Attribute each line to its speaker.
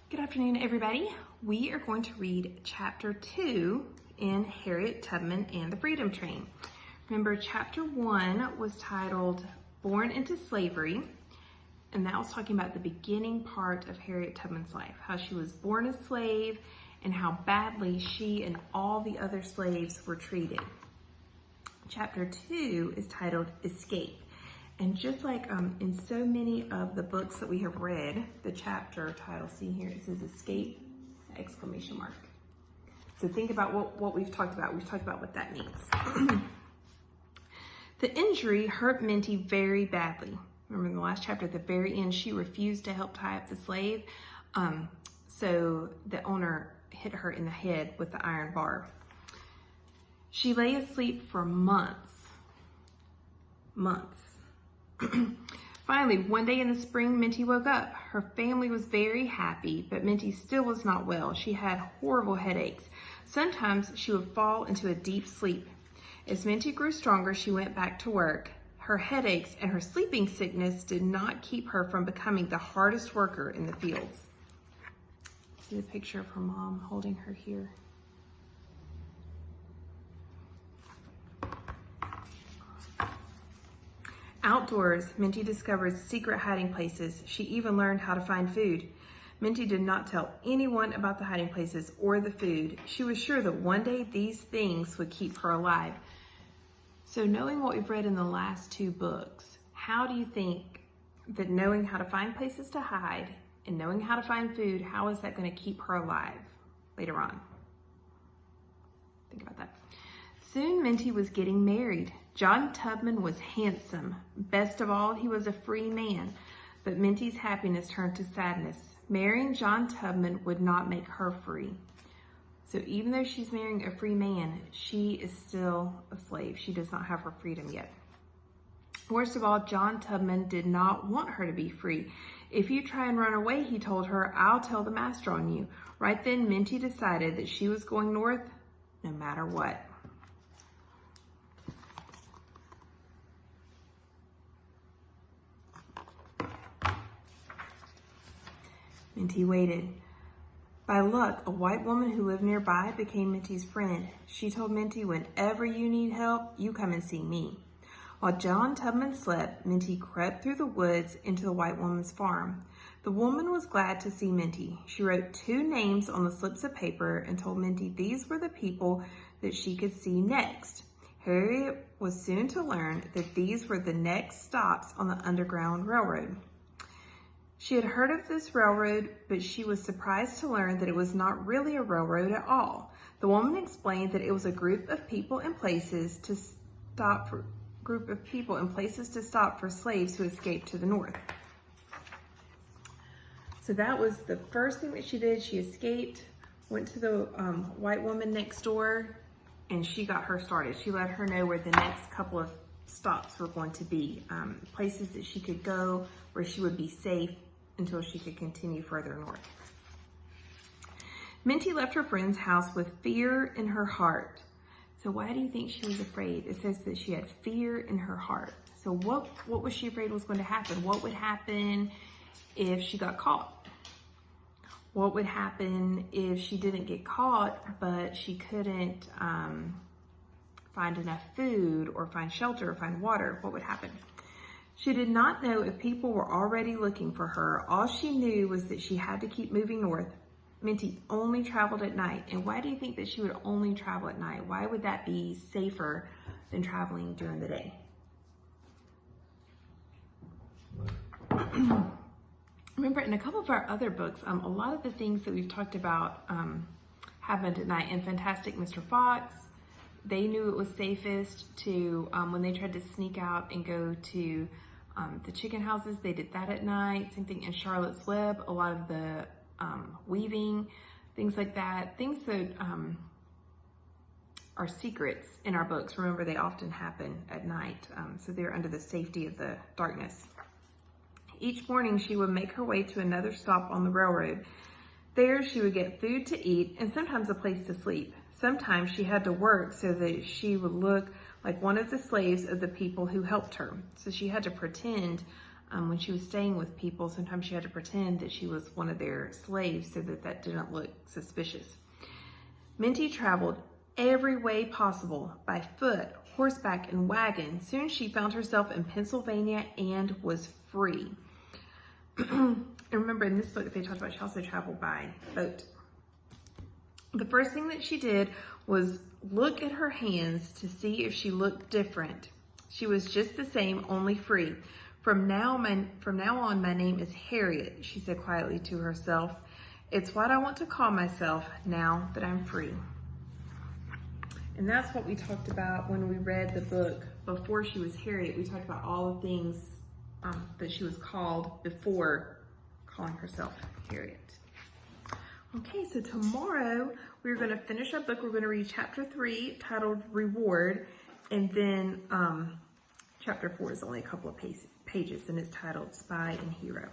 Speaker 1: Good afternoon, everybody. We are going to read chapter 2 in Harriet Tubman and the Freedom Train. Remember, chapter 1 was titled Born into Slavery, and that was talking about the beginning part of Harriet Tubman's life, how she was born a slave and how badly she and all the other slaves were treated. Chapter 2 is titled Escape. And just like in so many of the books that we have read, the chapter title, see here, it says escape, exclamation mark. So think about what we've talked about. We've talked about what that means. The injury hurt Minty very badly. Remember in the last chapter, at the very end, she refused to help tie up the slave. So the owner hit her in the head with the iron bar. She lay asleep for months. Finally, one day in the spring, Minty woke up. Her family was very happy, but Minty still was not well. She had horrible headaches. Sometimes she would fall into a deep sleep. As Minty grew stronger, she went back to work. Her headaches and her sleeping sickness did not keep her from becoming the hardest worker in the fields. See the picture of her mom holding her here. Outdoors, Minty discovered secret hiding places. She even learned how to find food. Minty did not tell anyone about the hiding places or the food. She was sure that one day these things would keep her alive. So knowing what we've read in the last two books, how do you think that knowing how to find places to hide and knowing how to find food, how is that going to keep her alive later on? Think about that. Soon Minty was getting married. John Tubman was handsome. Best of all, he was a free man. But Minty's happiness turned to sadness. Marrying John Tubman would not make her free. So even though she's marrying a free man, she is still a slave. She does not have her freedom yet. Worst of all, John Tubman did not want her to be free. If you try and run away, he told her, I'll tell the master on you. Right then, Minty decided that she was going north no matter what. Minty waited. By luck, a white woman who lived nearby became Minty's friend. She told Minty, whenever you need help, you come and see me. While John Tubman slept, Minty crept through the woods into the white woman's farm. The woman was glad to see Minty. She wrote 2 names on the slips of paper and told Minty these were the people that she could see next. Harriet was soon to learn that these were the next stops on the Underground Railroad. She had heard of this railroad, but she was surprised to learn that it was not really a railroad at all. The woman explained that it was a group of people and places to stop for slaves who escaped to the north. So that was the first thing that she did. She escaped, went to the white woman next door, and she got her started. She let her know where the next couple of stops were going to be, places that she could go where she would be safe until she could continue further north. Minty left her friend's house with fear in her heart. So why do you think she was afraid? It says that she had fear in her heart. So what was she afraid was going to happen? What would happen if she got caught? What would happen if she didn't get caught, but she couldn't find enough food or find shelter or find water? What would happen? She did not know if people were already looking for her. All she knew was that she had to keep moving north. Minty only traveled at night. And why do you think that she would only travel at night? Why would that be safer than traveling during the day? Remember, in a couple of our other books, a lot of the things that we've talked about happened at night. In Fantastic Mr. Fox, they knew it was safest to, when they tried to sneak out and go to the chicken houses, they did that at night. Same thing in Charlotte's Web, a lot of the weaving, things like that. Things that are secrets in our books. Remember, they often happen at night, so they're under the safety of the darkness. Each morning, she would make her way to another stop on the railroad. There, she would get food to eat and sometimes a place to sleep. Sometimes she had to work so that she would look like one of the slaves of the people who helped her. So she had to pretend When she was staying with people, sometimes she had to pretend that she was one of their slaves so that that didn't look suspicious. Minty traveled every way possible, by foot, horseback, and wagon. Soon she found herself in Pennsylvania and was free. And remember, in this book they talked about she also traveled by boat. The first thing that she did was look at her hands to see if she looked different. She was just the same, only free. From now on, my name is Harriet, she said quietly to herself. It's what I want to call myself now that I'm free. And that's what we talked about when we read the book before she was Harriet. We talked about all the things that she was called before calling herself Harriet. Okay, so tomorrow we're going to finish our book. We're going to read chapter 3 titled Reward, and then chapter 4 is only a couple of pages and it's titled Spy and Hero.